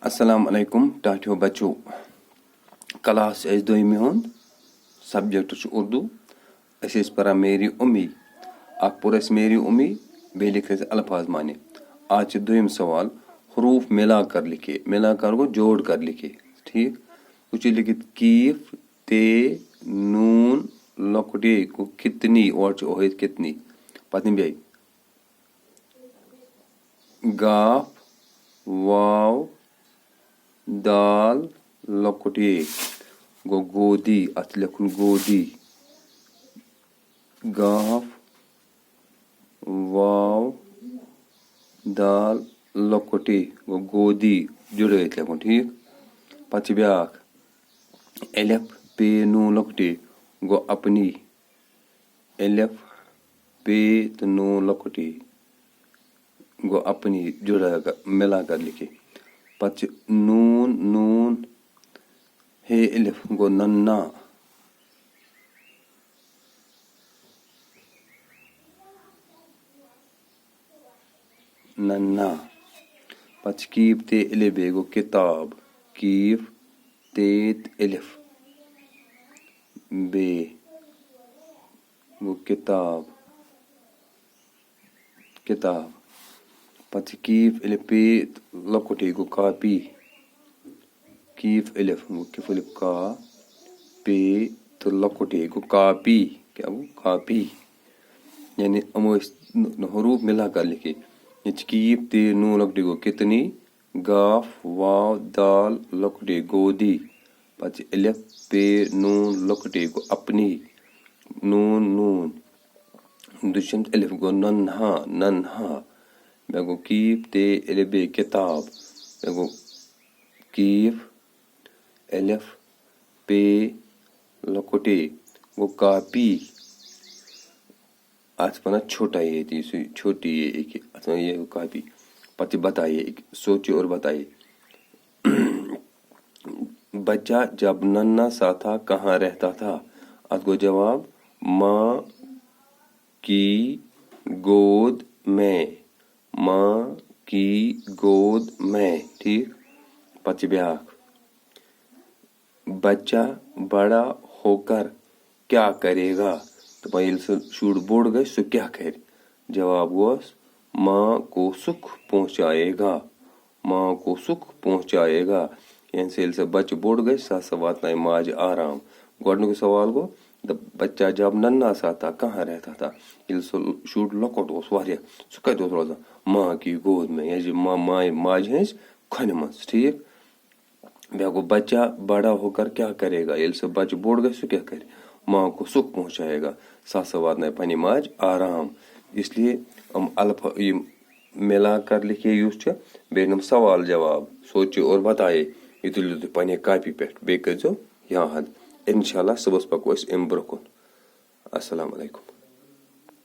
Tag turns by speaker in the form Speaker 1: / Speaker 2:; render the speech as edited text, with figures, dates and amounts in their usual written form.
Speaker 1: السلام علیکم ٹاٹھیو بچو کلاس دویمہِ ہُنٛد سبجیکٹ چھُ اردو أسۍ ٲسۍ پران میری امی اکھ پوٚر اَسہِ میری امی بیٚیہِ لیکھ اَسہِ الفاظ معنی آز چھُ دوٚیِم سوال حروف ملا کر لکھے ملا کر گوٚو جوڑ کر لکھے ٹھیٖک ہُہ چھُ لیکھِتھ کیٖف تے نوٗن لۄکُٹ اے گوٚو کتنی اورٕ چھُ ہٲیِتھ کتنی پتہٕ یِم بیٚیہِ گاف واو دال لۄکُٹ اے گوٚو گودی اَتھ چھُ لیکھُن گودی گاف واو دال لۄکُٹ اے گوٚو گودی جُڑٲیِتھ لیکھُن ٹھیٖک پتہٕ چھِ بیٛاکھ الف پے نوٗن لۄکُٹ اے گوٚو اپنی الف پے تہٕ نوٗن لۄکُٹ اے گوٚو اپنی جُڑا کر ملا کر لکھے پتہٕ چھِ نوٗن نوٗن ہے الف گوٚو ننا ننا پتہٕ چھِ کیٖف تے الف بیٚیہِ گوٚو کِتاب کیٖف تے الف بیٚیہِ گوٚو کِتاب کِتاب پتہٕ چھِ کیٖف الف پے لۄکُٹ اے گوٚو کاپی کیٖف الف گوٚو کِف الف کا پے تہٕ لۄکُٹ اے گوٚو کاپی کیٛاہ گوٚو کاپی یعنی یِم ٲسۍ حروف ملا کر لکھے ییٚتہِ چھِ کیٖف تے نوٗن لۄکُٹ اے گوٚو کتنی گاف واو دال لۄکُٹ اے گودی پتہٕ چھِ الف پے نوٗن لۄکُٹ اے گوٚو اپنی نوٗن نوٗن دٔچھُن الف گوٚو ننہا ننہا بیٛاکھ گوٚو کیٖف تے الف بیٚیہِ کِتاب بیٛاکھ گوٚو کیٖف الف پے لۄکُٹ اے گوٚو کاپی اَتھ چھِ وَنان چھوٹا اے ییٚتہِ سُہ چھوٹی اے ایٚکہِ اَتھ وَنان یہِ گوٚو کاپی پتہٕ چھِ بتایے سوچے اور بتایے بچہ جب ننا سا تھا کہاں رہتا تھا اَتھ گوٚو جواب ماں کی گود میں ماں کی گود میں ٹھیٖک پتہٕ چھِ بیٛاکھ بچہ بڑا ہو کر کیٛاہ کرے گا دَپان ییٚلہِ سُہ شُر بوٚڑ گژھِ سُہ کیٛاہ کرِ جواب گوس ماں کو سُکھ پہنچایے گا ماں کو سُکھ پہنچایے گا یعنی سُہ ییٚلہِ سُہ بچہِ بوٚڑ گژھِ سُہ ہسا واتنایہِ ماجہِ آرام گۄڈٕنیُک سوال گوٚو بچہ جب ننا سا تھا کہاں رہتا تھا ییٚلہِ سُہ شُر لۄکُٹ اوس واریاہ سُہ کتہِ اوس روزان ماں کی گود میں یعنی ماجہِ ہٕنٛزِ کھۄنہِ منٛز ٹھیٖک بیٛاکھ گوٚو بچہ بڑا ہو کر کیٛاہ کرے گا ییٚلہِ سُہ بچہِ بوٚڑ گژھِ سُہ کیٛاہ کرِ ماں کو سُکھ پہنچایے گا سُہ ہسا واتنایہِ پننہِ ماجہِ آرام اس لیے یِم ملا کر لکھے یُس چھُ بیٚیہِ یِم سوال جواب سوچے اور بتایے یہِ تُلِو تُہۍ پننہِ کاپی پٮ۪ٹھ بیٚیہِ کٔرۍزیو یاد انشاء اللہ صُبحس پکو أسۍ اَمہِ برٛونٛہہ کُن السلام علیکم